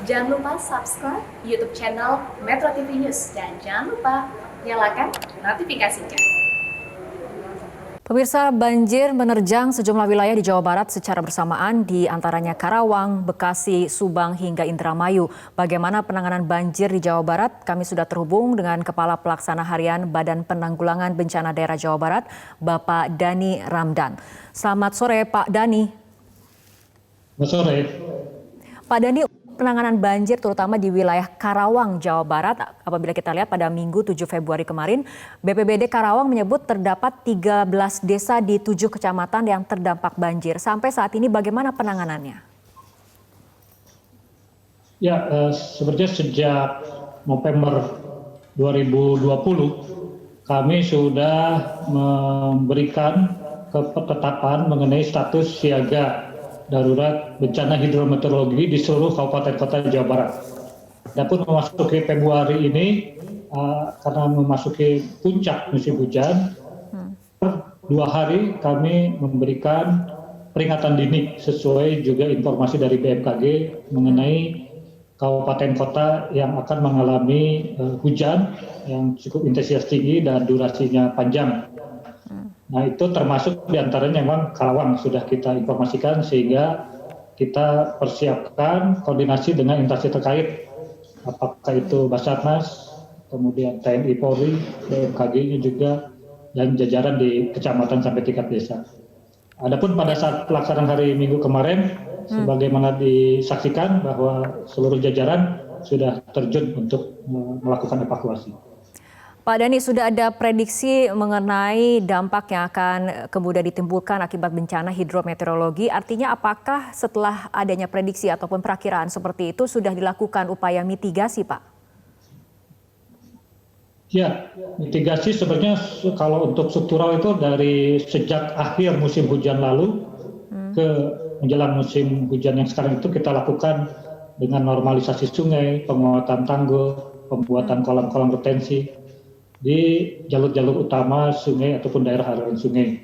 Jangan lupa subscribe YouTube channel Metro TV News dan jangan lupa nyalakan notifikasinya. Pemirsa, banjir menerjang sejumlah wilayah di Jawa Barat secara bersamaan, di antaranya Karawang, Bekasi, Subang, hingga Indramayu. Bagaimana penanganan banjir di Jawa Barat? Kami sudah terhubung dengan Kepala Pelaksana Harian Badan Penanggulangan Bencana Daerah Jawa Barat, Bapak Dhani Ramdan. Selamat sore, Pak Dhani. Selamat sore. Pak Dhani, penanganan banjir terutama di wilayah Karawang, Jawa Barat, apabila kita lihat pada Minggu 7 Februari kemarin, BPBD Karawang menyebut terdapat 13 desa di 7 kecamatan yang terdampak banjir. Sampai saat ini bagaimana penanganannya? Ya, sebenarnya sejak November 2020 kami sudah memberikan ketetapan mengenai status siaga darurat bencana hidrometeorologi di seluruh kabupaten kota Jawa Barat. Adapun memasuki Februari ini, karena memasuki puncak musim hujan, 2 hari kami memberikan peringatan dini sesuai juga informasi dari BMKG mengenai kabupaten kota yang akan mengalami hujan yang cukup intensitas tinggi dan durasinya panjang. Nah, itu termasuk diantaranya memang Karawang sudah kita informasikan sehingga kita persiapkan koordinasi dengan instansi terkait, apakah itu Basarnas, kemudian TNI Polri, BMKG-nya juga, dan jajaran di kecamatan sampai tingkat desa. Adapun pada saat pelaksanaan hari Minggu kemarin, sebagaimana disaksikan bahwa seluruh jajaran sudah terjun untuk melakukan evakuasi. Pak Dhani, sudah ada prediksi mengenai dampak yang akan kemudian ditimbulkan akibat bencana hidrometeorologi. Artinya apakah setelah adanya prediksi ataupun perakiraan seperti itu sudah dilakukan upaya mitigasi, Pak? Ya, mitigasi sebenarnya kalau untuk struktural itu dari sejak akhir musim hujan lalu ke menjelang musim hujan yang sekarang itu kita lakukan dengan normalisasi sungai, penguatan tanggul, pembuatan kolam-kolam retensi di jalur-jalur utama sungai ataupun daerah aliran sungai.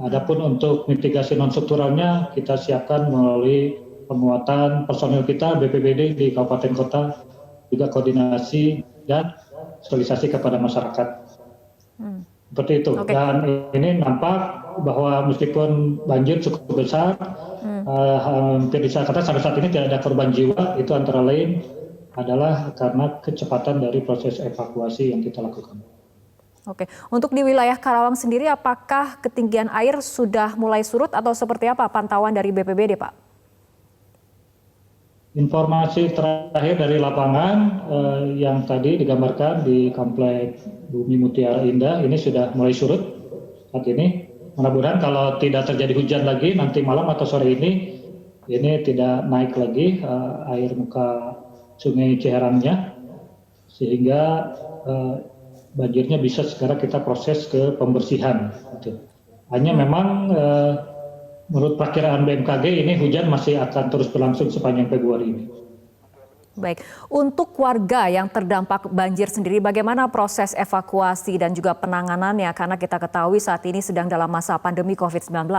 Adapun untuk mitigasi non-strukturalnya kita siapkan melalui penguatan personil kita BPBD di kabupaten kota, juga koordinasi dan sosialisasi kepada masyarakat. Seperti itu. Okay. Dan ini nampak bahwa meskipun banjir cukup besar, hampir bisa kata sampai saat ini tidak ada korban jiwa, itu antara lain adalah karena kecepatan dari proses evakuasi yang kita lakukan. Oke, untuk di wilayah Karawang sendiri, apakah ketinggian air sudah mulai surut atau seperti apa pantauan dari BPBD, Pak? Informasi terakhir dari lapangan yang tadi digambarkan di Komplek Bumi Mutiara Indah ini sudah mulai surut saat ini. Mudah-mudahan kalau tidak terjadi hujan lagi nanti malam atau sore ini tidak naik lagi air muka Sungai Ciherangnya, sehingga banjirnya bisa sekarang kita proses ke pembersihan. Gitu. Hanya memang menurut perkiraan BMKG ini hujan masih akan terus berlangsung sepanjang Februari ini. Baik, untuk warga yang terdampak banjir sendiri, bagaimana proses evakuasi dan juga penanganannya? Karena kita ketahui saat ini sedang dalam masa pandemi COVID-19.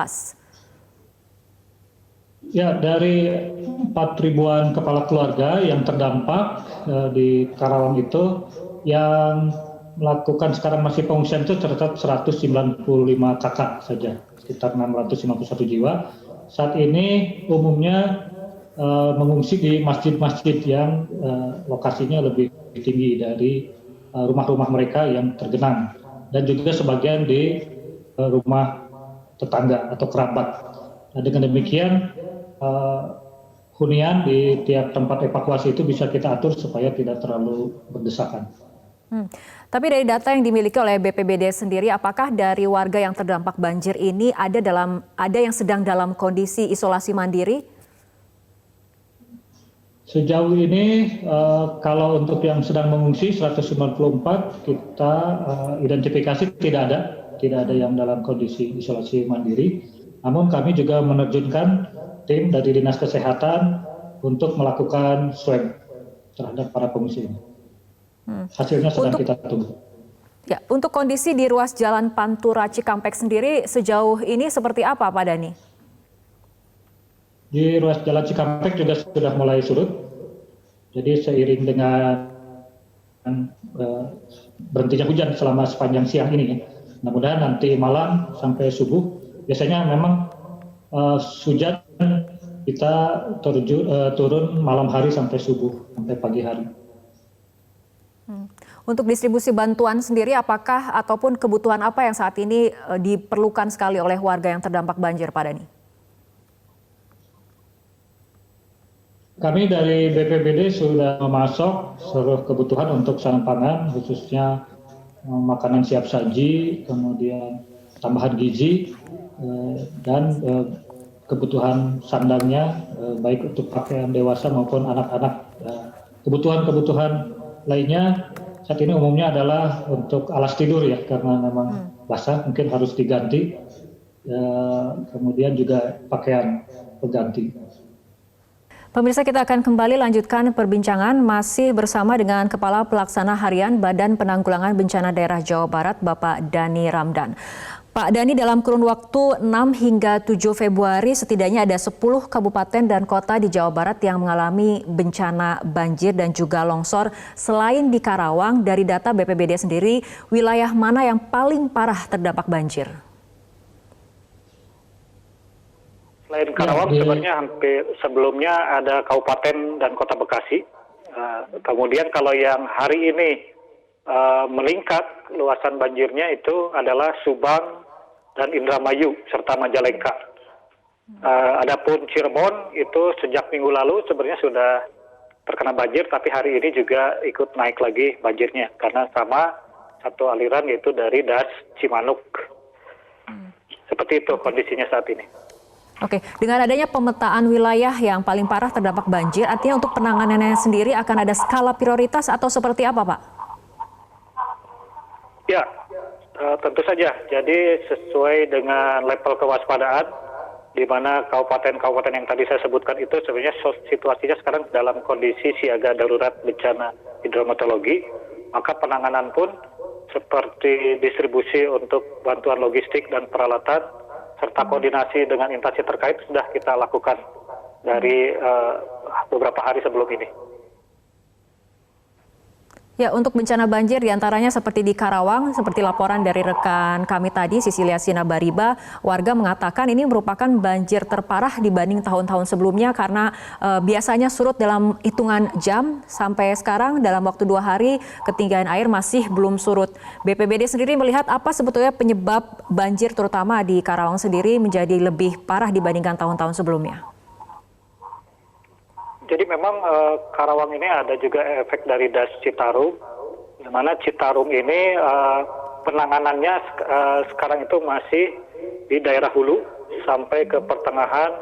Ya, dari 4.000-an kepala keluarga yang terdampak di Karawang itu, yang melakukan sekarang masih pengungsian itu tercatat 195 kakak saja, sekitar 651 jiwa. Saat ini umumnya mengungsi di masjid-masjid yang lokasinya lebih tinggi dari rumah-rumah mereka yang tergenang, dan juga sebagian di rumah tetangga atau kerabat. Nah, dengan demikian hunian di tiap tempat evakuasi itu bisa kita atur supaya tidak terlalu berdesakan. Tapi dari data yang dimiliki oleh BPBD sendiri, apakah dari warga yang terdampak banjir ini ada yang sedang dalam kondisi isolasi mandiri? Sejauh ini kalau untuk yang sedang mengungsi 194 kita identifikasi tidak ada yang dalam kondisi isolasi mandiri. Namun kami juga menerjunkan tim dari Dinas Kesehatan untuk melakukan swab terhadap para pengungsi ini. Hasilnya sedang kita tunggu. Ya, untuk kondisi di ruas Jalan Pantura Cikampek sendiri sejauh ini seperti apa, Pak Dhani? Di ruas Jalan Cikampek juga sudah mulai surut. Jadi seiring dengan berhentinya hujan selama sepanjang siang ini, ya. Mudah-mudahan nanti malam sampai subuh, biasanya memang hujan kita turun malam hari sampai subuh, sampai pagi hari. Untuk distribusi bantuan sendiri, apakah ataupun kebutuhan apa yang saat ini diperlukan sekali oleh warga yang terdampak banjir, Pak Dani? Kami dari BPBD sudah memasok seluruh kebutuhan untuk sandang pangan, khususnya makanan siap saji, kemudian tambahan gizi, dan kebutuhan sandangnya, baik untuk pakaian dewasa maupun anak-anak. Kebutuhan-kebutuhan lainnya saat ini umumnya adalah untuk alas tidur, ya, karena memang basah, mungkin harus diganti, kemudian juga pakaian pengganti. Pemirsa, kita akan kembali lanjutkan perbincangan masih bersama dengan Kepala Pelaksana Harian Badan Penanggulangan Bencana Daerah Jawa Barat, Bapak Dani Ramdan. Pak Dani, dalam kurun waktu 6 hingga 7 Februari setidaknya ada 10 kabupaten dan kota di Jawa Barat yang mengalami bencana banjir dan juga longsor. Selain di Karawang, dari data BPBD sendiri, wilayah mana yang paling parah terdampak banjir? Selain Karawang, sebenarnya hampir sebelumnya ada Kabupaten dan Kota Bekasi. Kemudian kalau yang hari ini meningkat luasan banjirnya itu adalah Subang dan Indramayu serta Majalengka. Adapun Cirebon itu sejak minggu lalu sebenarnya sudah terkena banjir, tapi hari ini juga ikut naik lagi banjirnya karena sama satu aliran yaitu dari Das Cimanuk. Seperti itu kondisinya saat ini. Oke, dengan adanya pemetaan wilayah yang paling parah terdampak banjir, artinya untuk penanganannya sendiri akan ada skala prioritas atau seperti apa, Pak? Ya, tentu saja. Jadi sesuai dengan level kewaspadaan, di mana kabupaten-kabupaten yang tadi saya sebutkan itu sebenarnya situasinya sekarang dalam kondisi siaga darurat bencana hidrometeorologi, maka penanganan pun seperti distribusi untuk bantuan logistik dan peralatan, serta koordinasi dengan instansi terkait sudah kita lakukan dari beberapa hari sebelum ini. Ya, untuk bencana banjir diantaranya seperti di Karawang, seperti laporan dari rekan kami tadi, Sisilia Sinabariba, warga mengatakan ini merupakan banjir terparah dibanding tahun-tahun sebelumnya karena biasanya surut dalam hitungan jam, sampai sekarang dalam waktu 2 hari ketinggian air masih belum surut. BPBD sendiri melihat apa sebetulnya penyebab banjir terutama di Karawang sendiri menjadi lebih parah dibandingkan tahun-tahun sebelumnya? Jadi memang Karawang ini ada juga efek dari Das Citarum, di mana Citarum ini penanganannya sekarang itu masih di daerah hulu sampai ke pertengahan,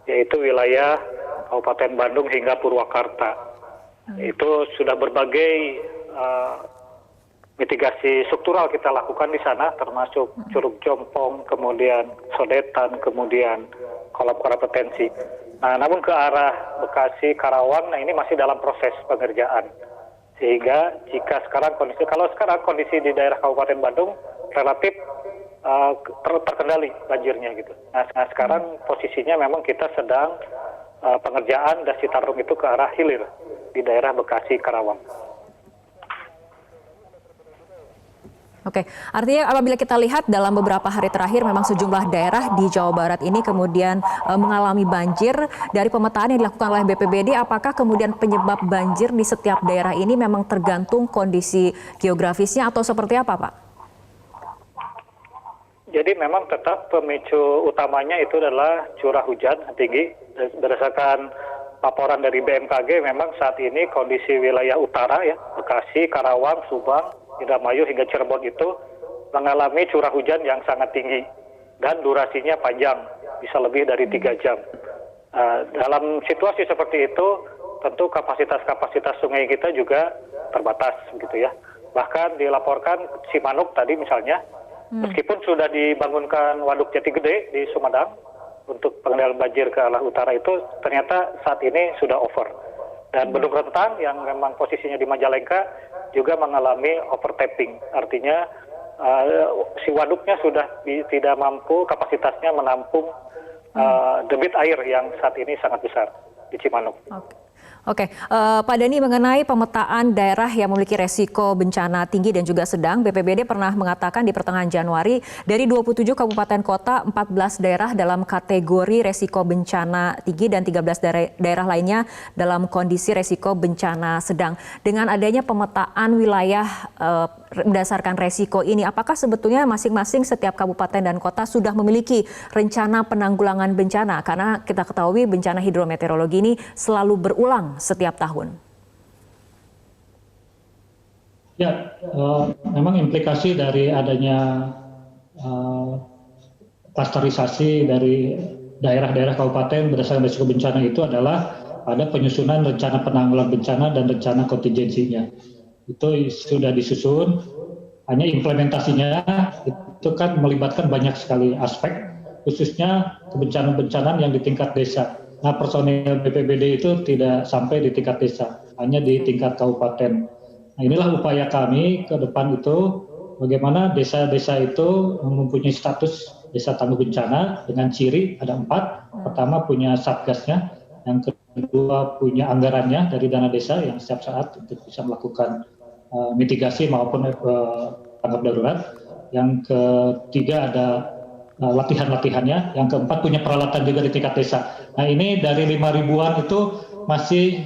yaitu wilayah Kabupaten Bandung hingga Purwakarta. Itu sudah berbagai mitigasi struktural kita lakukan di sana, termasuk Curug Jompong, kemudian Sodetan, kemudian kolam kompetensi. Nah, namun ke arah Bekasi, Karawang, nah ini masih dalam proses pengerjaan. Sehingga jika sekarang kondisi di daerah Kabupaten Bandung relatif terkendali banjirnya gitu. Nah, sekarang posisinya memang kita sedang pengerjaan Das Citarum itu ke arah hilir di daerah Bekasi, Karawang. Oke, artinya apabila kita lihat dalam beberapa hari terakhir memang sejumlah daerah di Jawa Barat ini kemudian mengalami banjir. Dari pemetaan yang dilakukan oleh BPBD, apakah kemudian penyebab banjir di setiap daerah ini memang tergantung kondisi geografisnya atau seperti apa, Pak? Jadi memang tetap pemicu utamanya itu adalah curah hujan tinggi. Berdasarkan laporan dari BMKG memang saat ini kondisi wilayah utara ya, Bekasi, Karawang, Subang, Indramayu hingga Cirebon itu mengalami curah hujan yang sangat tinggi dan durasinya panjang, bisa lebih dari 3 jam. Dalam situasi seperti itu, tentu kapasitas sungai kita juga terbatas, gitu ya. Bahkan dilaporkan Cimanuk tadi misalnya, meskipun sudah dibangunkan waduk Jati Gede di Sumedang untuk pengendalian banjir ke arah utara itu, ternyata saat ini sudah over. Dan Bendung Rentang yang memang posisinya di Majalengka juga mengalami overtapping, artinya si waduknya sudah tidak mampu kapasitasnya menampung debit air yang saat ini sangat besar di Cimanuk. Oke, Pak Dhani, mengenai pemetaan daerah yang memiliki resiko bencana tinggi dan juga sedang, BPBD pernah mengatakan di pertengahan Januari dari 27 kabupaten kota, 14 daerah dalam kategori resiko bencana tinggi dan 13 daerah lainnya dalam kondisi resiko bencana sedang. Dengan adanya pemetaan wilayah berdasarkan resiko ini, apakah sebetulnya masing-masing setiap kabupaten dan kota sudah memiliki rencana penanggulangan bencana? Karena kita ketahui bencana hidrometeorologi ini selalu berulang setiap tahun. Ya, memang implikasi dari adanya klasterisasi dari daerah-daerah kabupaten berdasarkan risiko bencana itu adalah ada penyusunan rencana penanggulangan bencana dan rencana kontingensinya. Itu sudah disusun, hanya implementasinya itu kan melibatkan banyak sekali aspek, khususnya kebencanaan-bencanaan yang di tingkat desa. Nah, personil BPBD itu tidak sampai di tingkat desa, hanya di tingkat kabupaten. Nah, inilah upaya kami ke depan itu, bagaimana desa-desa itu mempunyai status desa tangguh bencana dengan ciri ada 4. Pertama punya satgasnya, yang kedua punya anggarannya dari dana desa yang setiap saat untuk bisa melakukan mitigasi maupun tanggap darurat. Yang ketiga ada latihan-latihannya, yang keempat punya peralatan juga di tingkat desa. Nah, ini dari 5 ribuan itu masih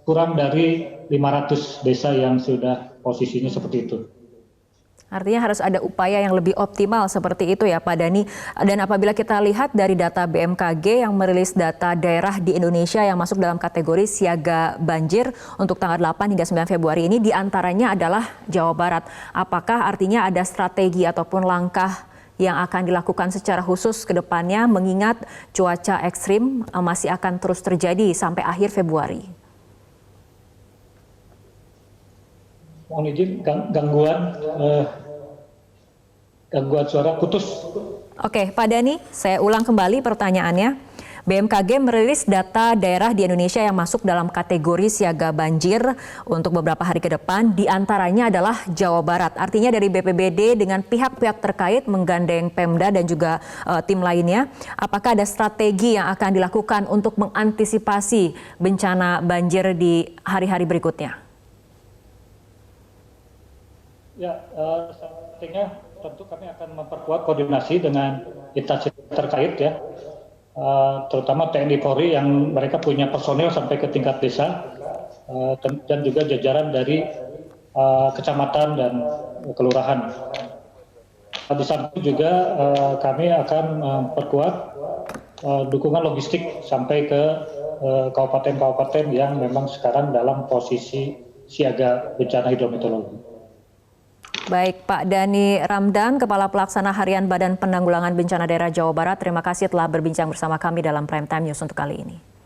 kurang dari 500 desa yang sudah posisinya seperti itu. Artinya harus ada upaya yang lebih optimal seperti itu ya Pak Dhani. Dan apabila kita lihat dari data BMKG yang merilis data daerah di Indonesia yang masuk dalam kategori siaga banjir untuk tanggal 8 hingga 9 Februari ini diantaranya adalah Jawa Barat. Apakah artinya ada strategi ataupun langkah yang akan dilakukan secara khusus ke depannya mengingat cuaca ekstrim masih akan terus terjadi sampai akhir Februari? Mohon izin, gangguan suara putus. Oke, Pak Dhani, saya ulang kembali pertanyaannya. BMKG merilis data daerah di Indonesia yang masuk dalam kategori siaga banjir untuk beberapa hari ke depan, diantaranya adalah Jawa Barat. Artinya dari BPBD dengan pihak-pihak terkait menggandeng Pemda dan juga tim lainnya, apakah ada strategi yang akan dilakukan untuk mengantisipasi bencana banjir di hari-hari berikutnya? Ya, strateginya tentu kami akan memperkuat koordinasi dengan instansi terkait ya. Terutama TNI Polri yang mereka punya personel sampai ke tingkat desa dan juga jajaran dari kecamatan dan kelurahan. Di samping juga kami akan memperkuat dukungan logistik sampai ke kabupaten-kabupaten yang memang sekarang dalam posisi siaga bencana hidrometeorologi. Baik, Pak Dhani Ramdan, Kepala Pelaksana Harian Badan Penanggulangan Bencana Daerah Jawa Barat, terima kasih telah berbincang bersama kami dalam Prime Time News untuk kali ini.